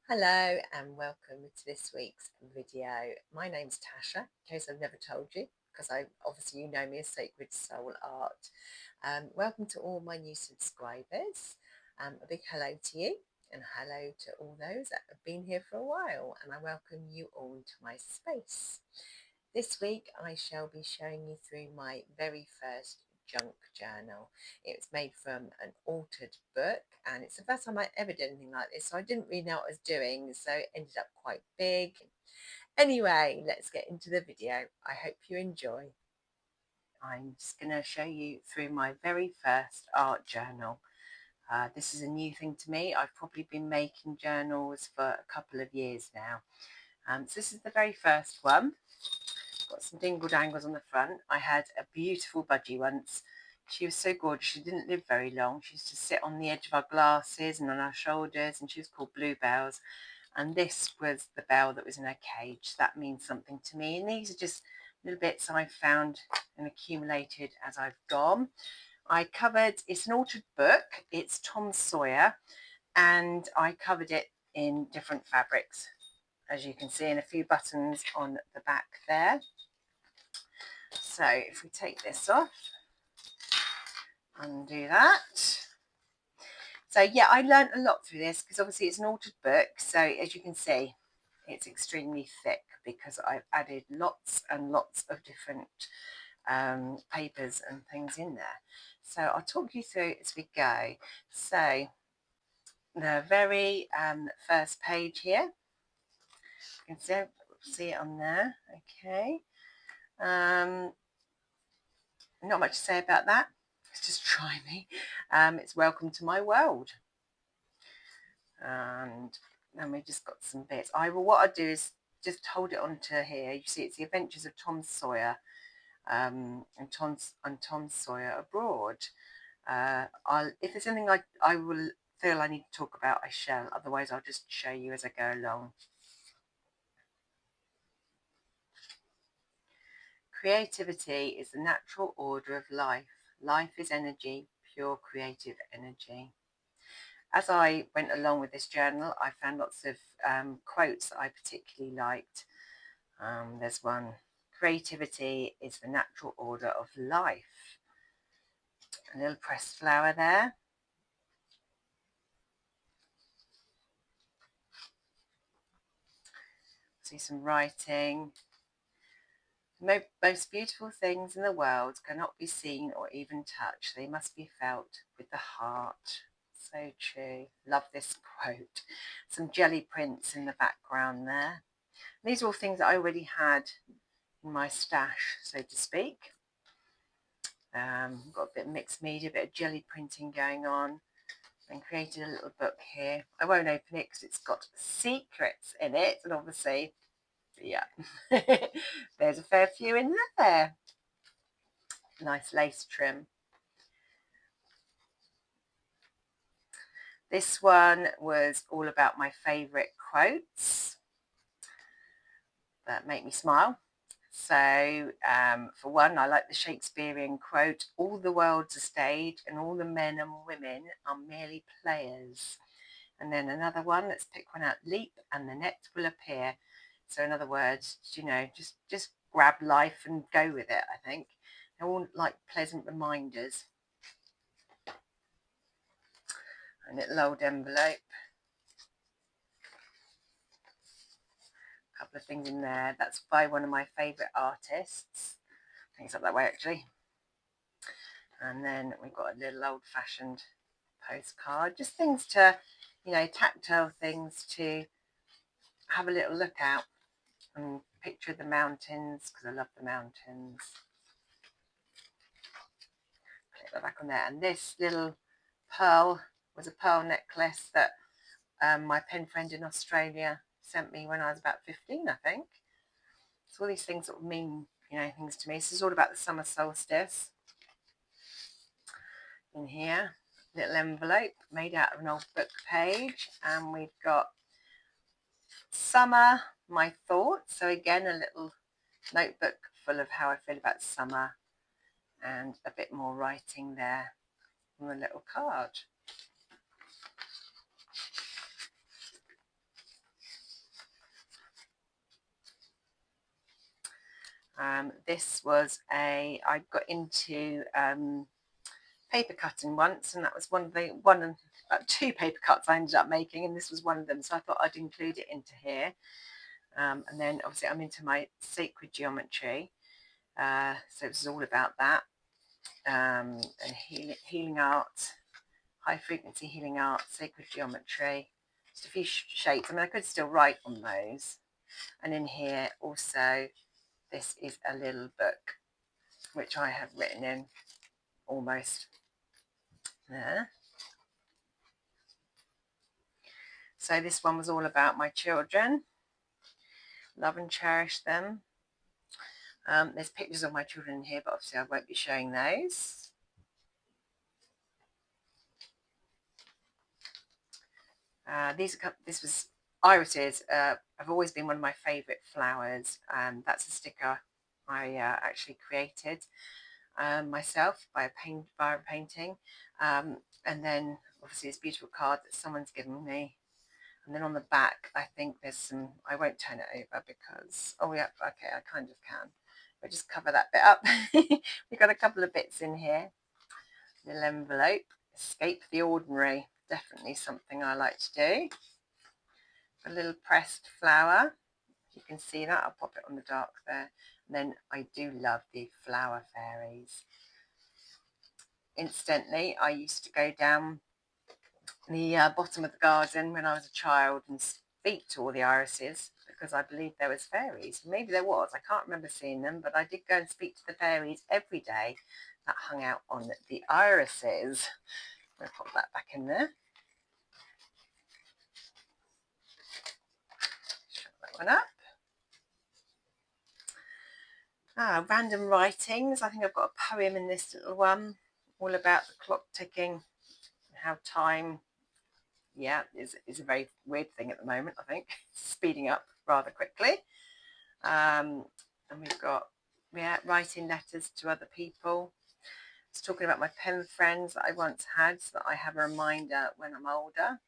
Hello and welcome to this week's video. My name's Tasha, in case I've never told you, because obviously you know me as Sacred Soul Art. Welcome to all my new subscribers. A big hello to you and hello to all those that have been here for a while, and I welcome you all to my space. This week I shall be showing you through my very first junk journal. It was made from an altered book, and it's the first time I ever did anything like this, so I didn't really know what I was doing, so it ended up quite big. Anyway, let's get into the video. I hope you enjoy. I'm just going to show you through my very first art journal. This is a new thing to me. I've probably been making journals for a couple of years now. So this is the very first one. Got some dingle dangles on the front. I had a beautiful budgie once. She was so gorgeous. She didn't live very long. She used to sit on the edge of our glasses and on our shoulders, and she was called Bluebells. And this was the bell that was in her cage. That means something to me. And these are just little bits I've found and accumulated as I've gone. It's an altered book. It's Tom Sawyer, and I covered it in different fabrics, as you can see, and a few buttons on the back there. So if we take this off, undo that. So yeah, I learned a lot through this because obviously it's an altered book. So as you can see, it's extremely thick because I've added lots and lots of different papers and things in there. So I'll talk you through it as we go. So the very first page here, you can see it on there. Okay. Not much to say about that. It's just try me. It's welcome to my world. And then we just got some bits. What I do is just hold it onto here. You see, it's the Adventures of Tom Sawyer, and Tom Sawyer Abroad. If there's anything I will feel I need to talk about, I shall. Otherwise, I'll just show you as I go along. Creativity is the natural order of life. Life is energy, pure creative energy. As I went along with this journal, I found lots of quotes that I particularly liked. There's one: creativity is the natural order of life. A little pressed flower there. See some writing. The most beautiful things in the world cannot be seen or even touched. They must be felt with the heart. So true. Love this quote. Some jelly prints in the background there. These are all things that I already had in my stash, so to speak. Got a bit of mixed media, a bit of jelly printing going on, and created a little book here. I won't open it because it's got secrets in it, and obviously, yeah, there's a fair few in there. Nice lace trim. This one was all about my favourite quotes that make me smile. So for one, I like the Shakespearean quote, "All the world's a stage and all the men and women are merely players." And then another one, let's pick one out: "Leap and the net will appear." So in other words, just grab life and go with it, I think. They're all like pleasant reminders. A little old envelope. A couple of things in there. That's by one of my favourite artists. I think it's up that way actually. And then we've got a little old-fashioned postcard. Just things to, tactile things to have a little look at and picture the mountains, because I love the mountains. Click that back on there. And this little pearl was a pearl necklace that my pen friend in Australia sent me when I was about 15, I think. So all these things sort of mean, things to me. This is all about the summer solstice. In here, little envelope made out of an old book page, and we've got summer, my thoughts. So again, a little notebook full of how I feel about summer, and a bit more writing there on the little card. This was I got into paper cutting once, and that was one of two paper cuts I ended up making, and this was one of them. So I thought I'd include it into here. And then obviously I'm into my sacred geometry, so this is all about that, and healing art, high frequency healing art, sacred geometry, just a few shapes. I mean, I could still write on those. And in here also, this is a little book which I have written in almost there. So this one was all about my children, love and cherish them. There's pictures of my children in here, but obviously I won't be showing those. This was irises. Have always been one of my favourite flowers. That's a sticker I actually created myself by a painting, and then obviously this beautiful card that someone's given me. And then on the back, I think there's some. I won't turn it over because yeah, okay, I kind of can. But just cover that bit up. We've got a couple of bits in here. Little envelope. Escape the ordinary. Definitely something I like to do. A little pressed flower. You can see that. I'll pop it on the dark there. And then I do love the flower fairies. Incidentally, I used to go down the bottom of the garden when I was a child and speak to all the irises because I believed there was fairies. Maybe there was. I can't remember seeing them, but I did go and speak to the fairies every day that hung out on the irises. I'm going to pop that back in there. Shut that one up. Random writings. I think I've got a poem in this little one, all about the clock ticking, how time, yeah, is a very weird thing at the moment, I think, speeding up rather quickly. And we've got, yeah, writing letters to other people. It's talking about my pen friends that I once had so that I have a reminder when I'm older.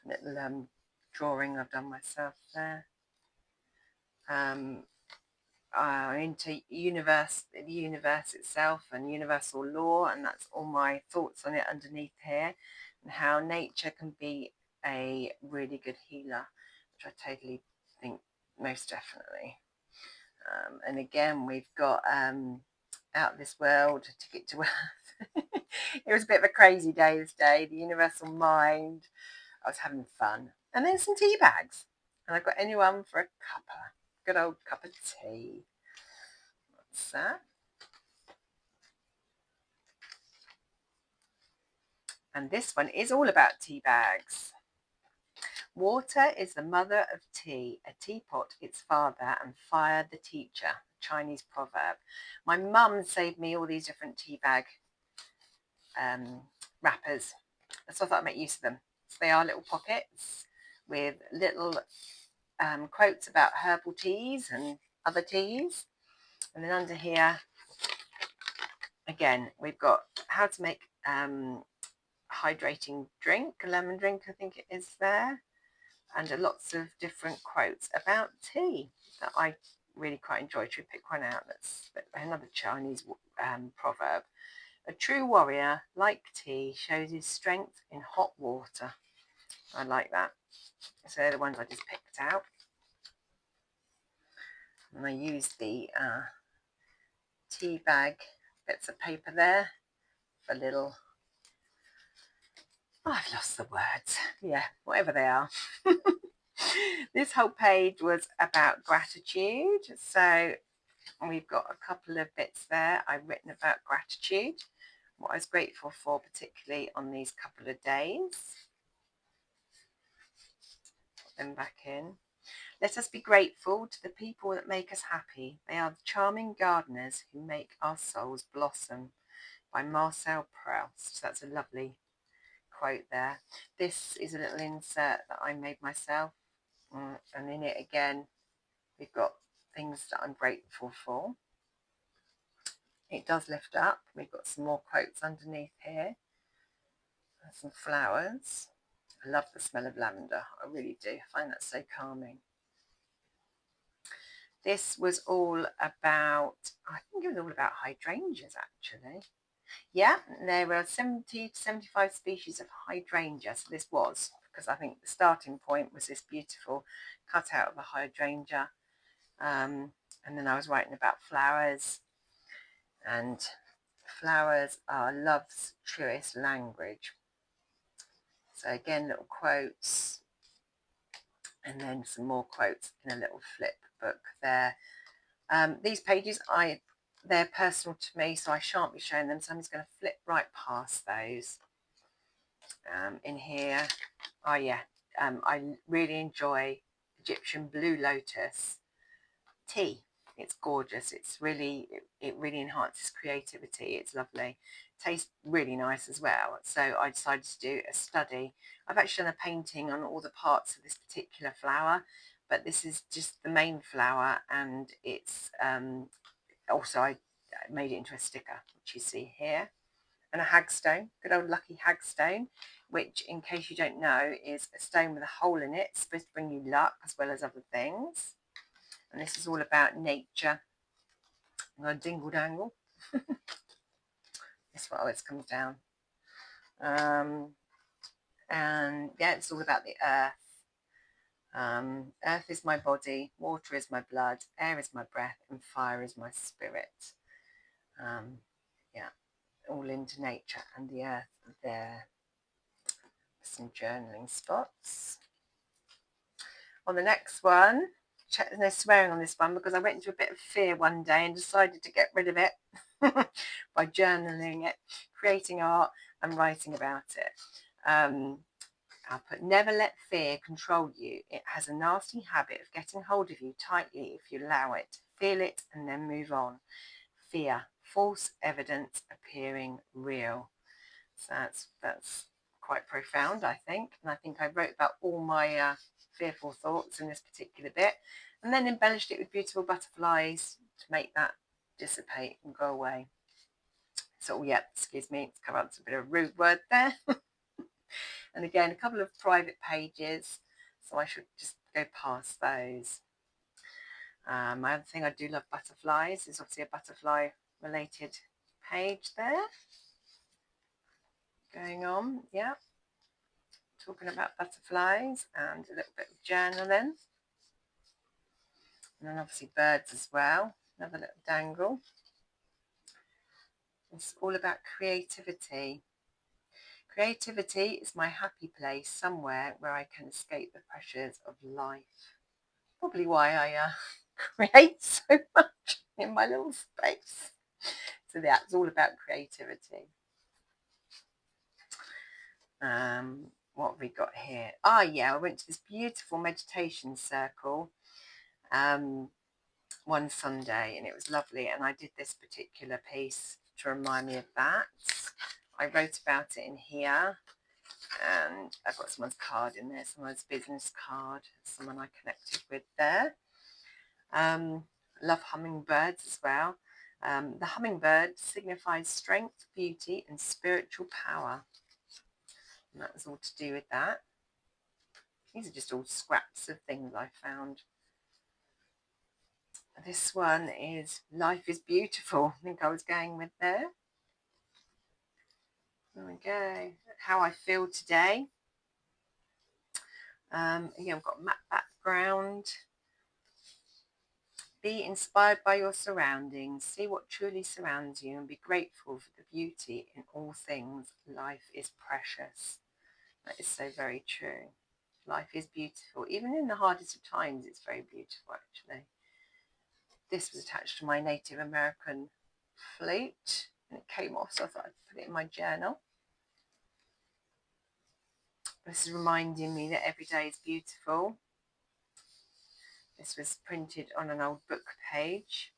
Little drawing I've done myself there. Into the universe itself and universal law, and that's all my thoughts on it underneath here, and how nature can be a really good healer, which I totally think most definitely. And again, we've got Out of This World, Ticket to Earth. It was a bit of a crazy day this day. The Universal Mind. I was having fun. And then some tea bags. And I've got anyone for a cuppa. Good old cup of tea. What's that? And this one is all about tea bags. Water is the mother of tea, a teapot its father, and fire the teacher. Chinese proverb. My mum saved me all these different tea bag wrappers, so I thought I'd make use of them. So they are little pockets with little quotes about herbal teas and other teas. And then under here, again, we've got how to make hydrating drink, a lemon drink, I think it is there, and lots of different quotes about tea that I really quite enjoy. Should we pick one out? That's another Chinese proverb. A true warrior, like tea, shows his strength in hot water. I like that. So they're the ones I just picked out. And I used the tea bag bits of paper there for little, oh, I've lost the words. Yeah, whatever they are. This whole page was about gratitude. So we've got a couple of bits there I've written about gratitude, what I was grateful for, particularly on these couple of days. Put them back in. Let us be grateful to the people that make us happy. They are the charming gardeners who make our souls blossom, by Marcel Proust. That's a lovely quote there. This is a little insert that I made myself, and in it again we've got things that I'm grateful for. It does lift up. We've got some more quotes underneath here and some flowers. I love the smell of lavender. I really do. I find that so calming. This was all about, I think it was all about hydrangeas actually. Yeah, there were 70 to 75 species of hydrangea. So this was, because I think the starting point was this beautiful cutout of a hydrangea. And then I was writing about flowers, and flowers are love's truest language. So again, little quotes, and then some more quotes in a little flip book there. These pages, they're personal to me, so I shan't be showing them, so I'm just going to flip right past those. In here, oh yeah, I really enjoy Egyptian Blue Lotus tea. It's gorgeous. It's really, it really enhances creativity. It's lovely. Tastes really nice as well. So I decided to do a study. I've actually done a painting on all the parts of this particular flower, but this is just the main flower, and it's also I made it into a sticker, which you see here. And a hagstone, good old lucky hagstone, which, in case you don't know, is a stone with a hole in it. It's supposed to bring you luck as well as other things. And this is all about nature. I'm going to dingle dangle. This one always comes down. And yeah, it's all about the earth. Earth is my body, water is my blood, air is my breath, and fire is my spirit. Yeah, all into nature and the earth there. Some journaling spots. On the next one, there's no swearing on this one because I went into a bit of fear one day and decided to get rid of it by journaling it, creating art and writing about it. I'll put, never let fear control you. It has a nasty habit of getting hold of you tightly if you allow it. Feel it and then move on. Fear, false evidence appearing real. So that's quite profound, I think. And I think I wrote about all my fearful thoughts in this particular bit, and then embellished it with beautiful butterflies to make that dissipate and go away. So yeah, excuse me, it's come up to a bit of a rude word there. And again, a couple of private pages, so I should just go past those. My other thing, I do love butterflies. There's obviously a butterfly related page there going on. Yeah, talking about butterflies and a little bit of journaling. And then obviously birds as well. Another little dangle. It's all about creativity. Creativity is my happy place, somewhere where I can escape the pressures of life. Probably why I create so much in my little space. So that's all about creativity. What have we got here? Ah, yeah, I went to this beautiful meditation circle one Sunday, and it was lovely. And I did this particular piece to remind me of that. I wrote about it in here, and I've got someone's card in there, someone's business card, someone I connected with there. Love hummingbirds as well. The hummingbird signifies strength, beauty, and spiritual power. And that was all to do with that. These are just all scraps of things I found. This one is Life is Beautiful. I think I was going with there. There we go. How I feel today. Again, we've got matte background. Be inspired by your surroundings. See what truly surrounds you and be grateful for the beauty in all things. Life is precious. That is so very true. Life is beautiful. Even in the hardest of times, it's very beautiful, actually. This was attached to my Native American flute, and it came off, so I thought I'd put it in my journal. This is reminding me that every day is beautiful. This was printed on an old book page.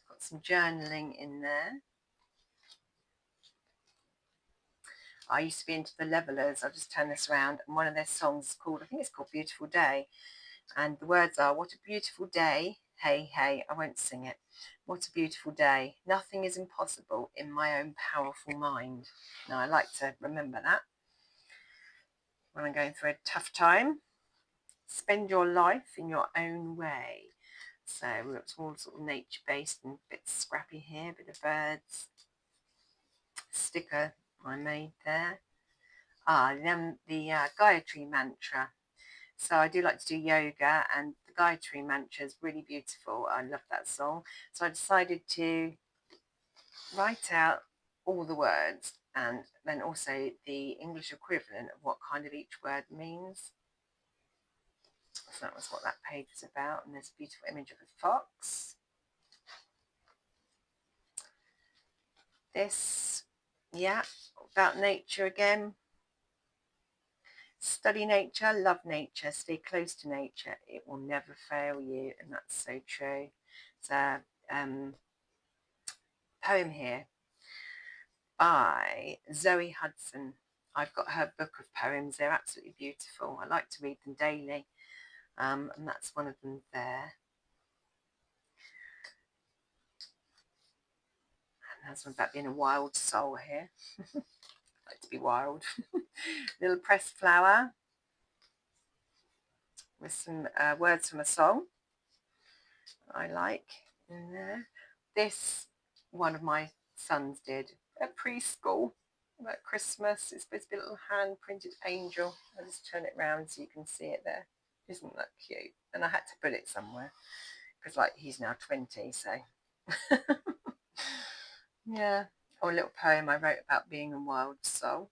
Got some journaling in there. I used to be into the Levellers. I'll just turn this around, and one of their songs is called, I think it's called Beautiful Day. And the words are, what a beautiful day. Hey, hey, I won't sing it. What a beautiful day. Nothing is impossible in my own powerful mind. Now, I like to remember that. when I'm going through a tough time. Spend your life in your own way. So it's all sort of nature-based and a bit scrappy here, a bit of birds. Sticker I made there. Then the Gayatri mantra. So I do like to do yoga, and the Gayatri mantra is really beautiful. I love that song. So I decided to write out all the words and then also the English equivalent of what kind of each word means. So that was what that page was about. And there's a beautiful image of a fox. This, yeah, about nature again. Study nature, love nature, stay close to nature. It will never fail you, and that's so true. It's a poem here by Zoe Hudson. I've got her book of poems. They're absolutely beautiful. I like to read them daily, and that's one of them there. And there's one about being a wild soul here. I like to be wild. Little pressed flower with some words from a song I like in there. This one of my sons did at preschool about Christmas. It's supposed to be a little hand printed angel. I'll just turn it around so you can see it there. Isn't that cute? And I had to put it somewhere because like he's now 20, so yeah. Or a little poem I wrote about being a wild soul.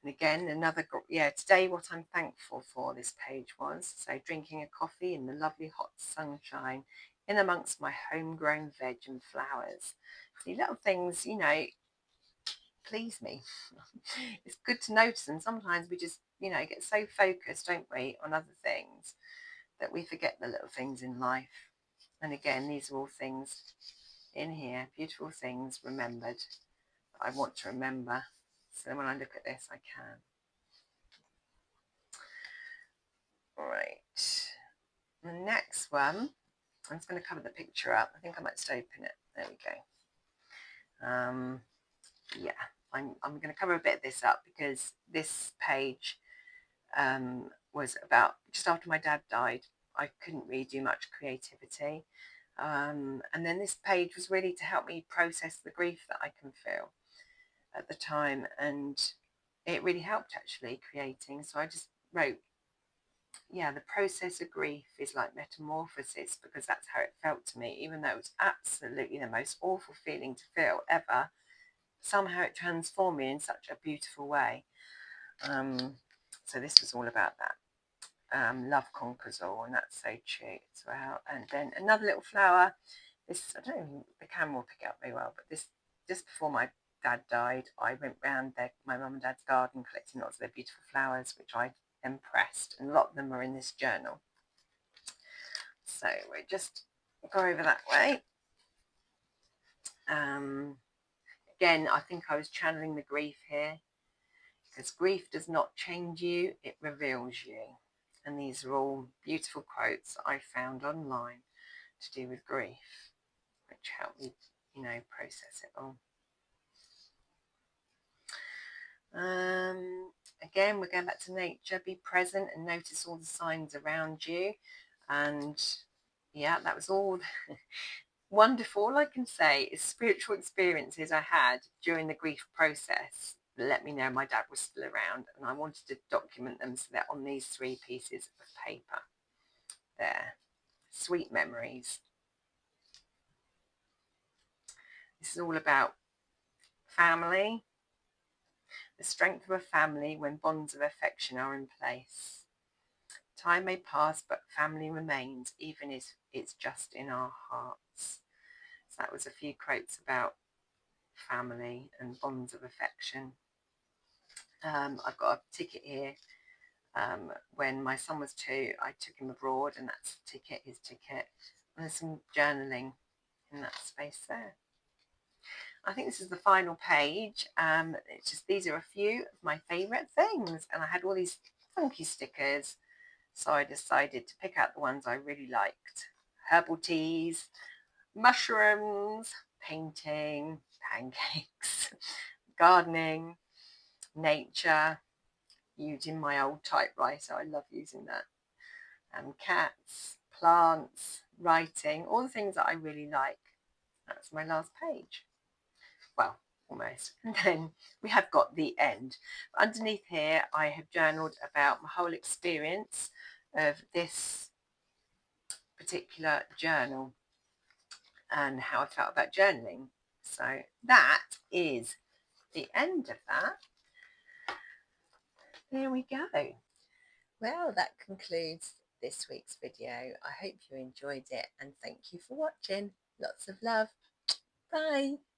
And again, another, today what I'm thankful for, this page was, so drinking a coffee in the lovely hot sunshine in amongst my homegrown veg and flowers. These little things, please me. It's good to notice them. Sometimes we just, get so focused, don't we, on other things that we forget the little things in life. And again, these are all things in here, beautiful things remembered that I want to remember. So when I look at this, I can. Right. The next one, I'm just going to cover the picture up. I think I might just open it. There we go. Yeah, I'm going to cover a bit of this up because this page was about just after my dad died. I couldn't really do much creativity. And then this page was really to help me process the grief that I can feel at the time. And it really helped actually creating. So I just wrote, the process of grief is like metamorphosis, because that's how it felt to me. Even though it was absolutely the most awful feeling to feel ever, somehow it transformed me in such a beautiful way. So this was all about that. Love conquers all, and that's so true as well. And then another little flower. This, I don't know if the camera will pick it up very well, but this, just before my dad died, I went round my mum and dad's garden collecting lots of their beautiful flowers, which I then pressed, and a lot of them are in this journal. So we'll just go over that way. Again, I think I was channeling the grief here, because grief does not change you, it reveals you. And these are all beautiful quotes I found online to do with grief, which help me, process it all. Again, we're going back to nature. Be present and notice all the signs around you. And yeah, that was all wonderful. All I can say is spiritual experiences I had during the grief process let me know my dad was still around, and I wanted to document them so they're on these 3 pieces of paper there. Sweet memories. This is all about family, the strength of a family when bonds of affection are in place. Time may pass, but family remains, even if it's just in our hearts. So that was a few quotes about family and bonds of affection. I've got a ticket here. When my son was 2, I took him abroad, and that's his ticket. And there's some journaling in that space there. I think this is the final page. It's just, these are a few of my favourite things, and I had all these funky stickers, so I decided to pick out the ones I really liked. Herbal teas, mushrooms, painting, pancakes, gardening, nature, using my old typewriter, I love using that, cats, plants, writing, all the things that I really like. That's my last page. Well, almost. And then we have got the end. Underneath here, I have journaled about my whole experience of this particular journal and how I felt about journaling. So that is the end of that. There we go. Well, that concludes this week's video. I hope you enjoyed it and thank you for watching. Lots of love. Bye.